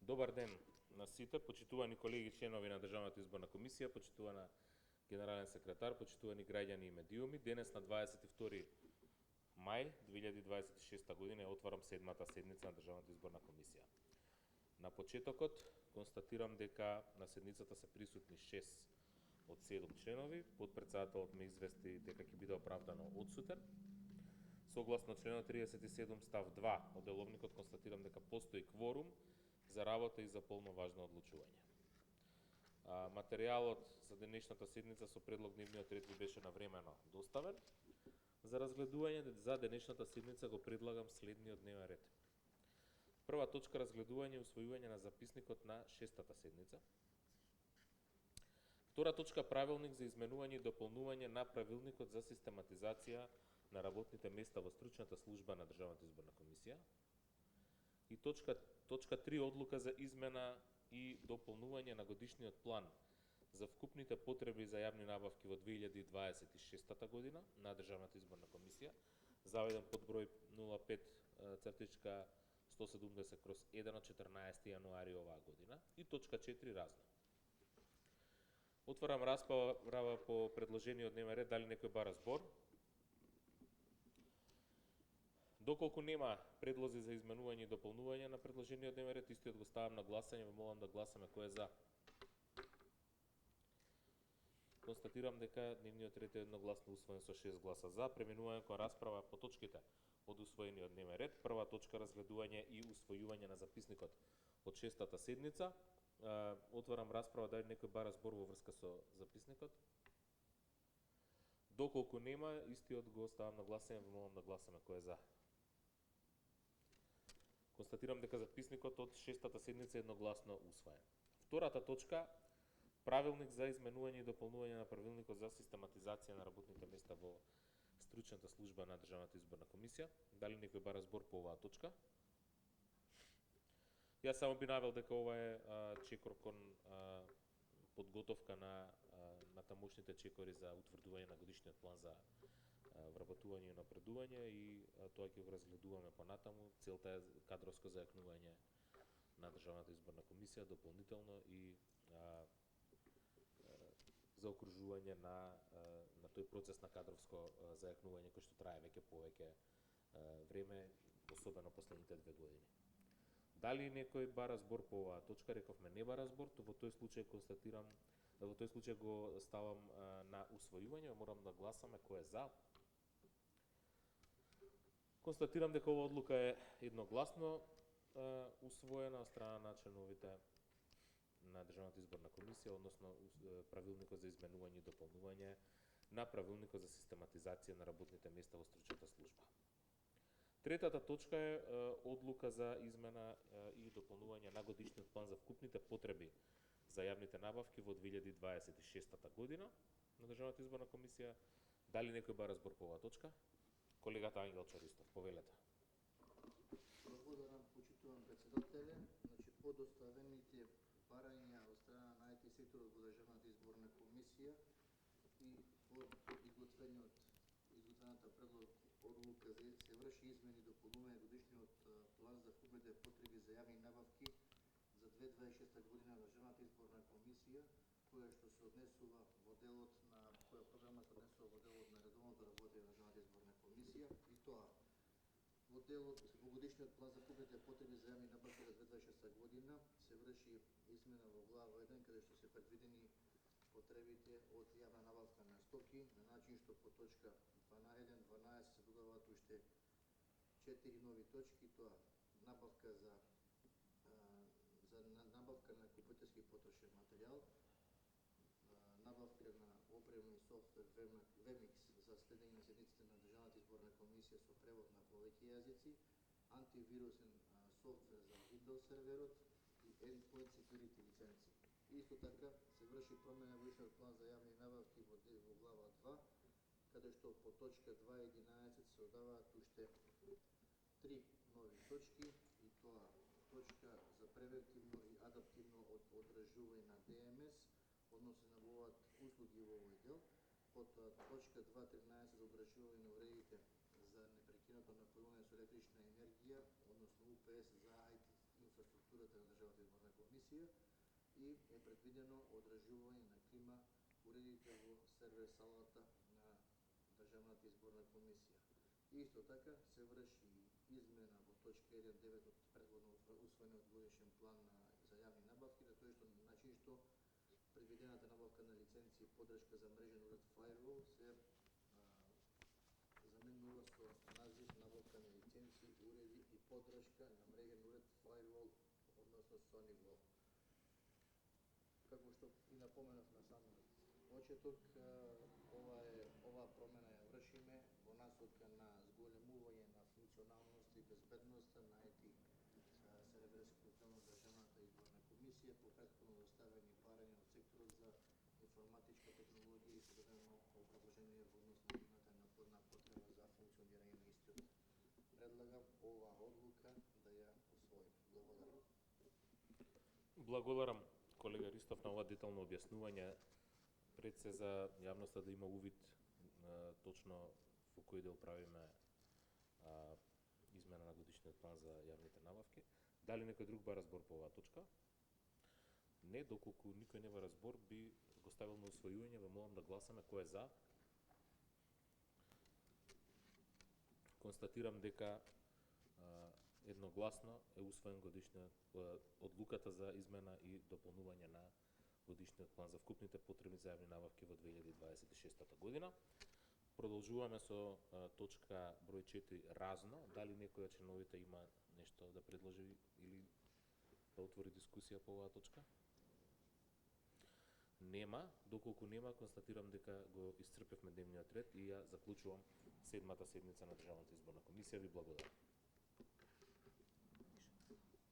Добар ден на сите, почитувани колеги членови на Државната изборна комисија, почитувана генерален секретар, почитувани граѓани и медиуми. Денес на 22 мај 2026 година ја отварам седмата седница на Државната изборна комисија. На почетокот констатирам дека на седницата се присутни 6 од 7 членови. Потпредседателот ме извести дека ќе биде оправдано одсутен. Согласно членот 37 став 2 од деловникот констатирам дека постои кворум за работа и за полноважно одлучување. Материјалот за денешната седница со предлог дневниот ред ви беше навремено доставен. За разгледување за денешната седница го предлагам следниот дневен ред. Прва точка, разгледување и усвојување на записникот на 6-та седница. Втора точка, правилник за изменување и дополнување на правилникот за систематизација на работните места во стручната служба на Државната изборна комисија. И точка 3, одлука за измена и дополнување на годишниот план за вкупните потреби за јавни набавки во 2026 година на Државната изборна комисија, заведен под број 05-170/1 од 14 јануари оваа година. И точка 4, разно. Отварам расправа по предложениот дневен ред. Дали некој бара збор? Доколку нема предлози за изменување и дополнување на предложениот дневен ред, истиот го ставам на гласање, ве молам да гласаме кој е за. Констатирам дека дневниот ред е едногласно усвоен со 6 гласа за. Преминуваме кон расправа по точките од усвоениот дневен ред. Прва точка, разгледување и усвојување на записникот од 6-та седница. Отварам расправа, дали некој бара збор во врска со записникот. Доколку нема, истиот го ставам на гласање, ве молам да гласаме кој е за. Констатирам дека записникот од 6-та седница е едногласно усвоен. Втората точка, правилник за изменување и дополнување на правилникот за систематизација на работните места во стручната служба на Државната изборна комисија. Дали некој бара збор по оваа точка? Јас само би навел дека ова е чекор кон подготовка на тамошните чекори за утврдување на годишниот план за вработување и напредување, и тоа ќе го разгледуваме понатаму. Целта е кадровско зајакнување на Државната изборна комисија дополнително и заокружување на тој процес на кадровско зајакнување кој што трае веќе повеќе време, особено последните 2 години. Дали некој бара збор по оваа точка? Рековме не бара збор, во тој случај констатирам, во тој случај го ставам на усвојување, морам да гласаме кој е за. Констатирам дека оваа одлука е едногласно усвоена од страна на членовите на Државната изборна комисија, односно правилникот за изменување и дополнување на правилникот за систематизација на работните места во стручната служба. Третата точка е одлука за измена и дополнување на годишниот план за вкупните потреби за јавните набавки во 2026 година на Државната изборна комисија. Дали некој бара збор по оваа точка? Колегата Ангел Чористов, повелете. Благодарам, почитувам председателе. По доставените барања од страна на IT секторот во Државната изборна комисија и по изготвената предлог одлука за се врши измени и дополнување годишниот план за вкупните потреби за јавни набавки за 2026 година на Државната изборна комисија, која што се однесува во делот на програма се однесува во делот на редовното работење на Државната изборна комисија, и тоа во делот во годишниот план за вкупните потреби за јавни набавки за 2026 година се врши измена во глава 1, каде што се предвидени потребите од јавна набавка на стоки, на начин што по точка 1.12 се додаваат уште 4 нови точки, тоа набавка за набавка на компјутерски потрошен материјал, набавка на опрема и софтвер Vemix за следење на седниците на Државната изборна комисија со превод на повеќе јазици, антивирусен софтвер за Windows серверот и Endpoint Security лиценци. Исто така се врши промена во годишниот план за јавни набавки во глава 2, каде што по точка 2.11 се додаваат уште 3 нови точки, и тоа точка за превентивно и адаптивно одражување на ДМС, односно на овој услуги во овој дел, потоа точка 2.13 за одржување на уредите за непрекинато напојување со електрична енергија, односно УПС за IT инфраструктурата на Државната изборна комисија и е предвидено одржување на клима уредите во сервер салата на Државната изборна комисија. Исто така се врши измена во точка 1.9 од предходно усвоениот годишен план за јавни набавки, на тој начин што предвидената набавка на лиценци и поддршка за мрежен уред Firewall се заменува со назив набавка на лиценци, уреди и поддршка на мрежен уред Firewall, односно SonyWall. Како што и напоменав на самиот почеток, оваа промена ја вршиме во насока на зголемување на функционалност и безбедноста на IT серверскиот дел на Државната изборна комисија по претходно доставени барања од секторот за информатичка технологија и современо образложение во однос на нивната неопходна потреба за функционирање на истиот. Предлагам оваа одлука да ја усвоиме. Благодарам. Благодарам, колега Ристов, на ова детално објаснување. Пред се за јавноста да има увид точно во кој дел правиме измена на годишниот план за јавните набавки. Дали некој друг бара збор по оваа точка? Не, доколку никој не бара збор, би го ставил на усвојување, ве молам да гласаме кој е за. Констатирам дека едногласно е усвоен одлуката за измена и дополнување на годишниот план за вкупните потреби за јавни набавки во 2026 година. Продолжуваме со точка број 4 разно. Дали некој од членовите има нешто да предложи или да отвори дискусија по оваа точка? Нема. Доколку нема, констатирам дека го исцрпевме дневниот ред и ја заклучувам седмата седница на Државната изборна комисија. Ви благодарам.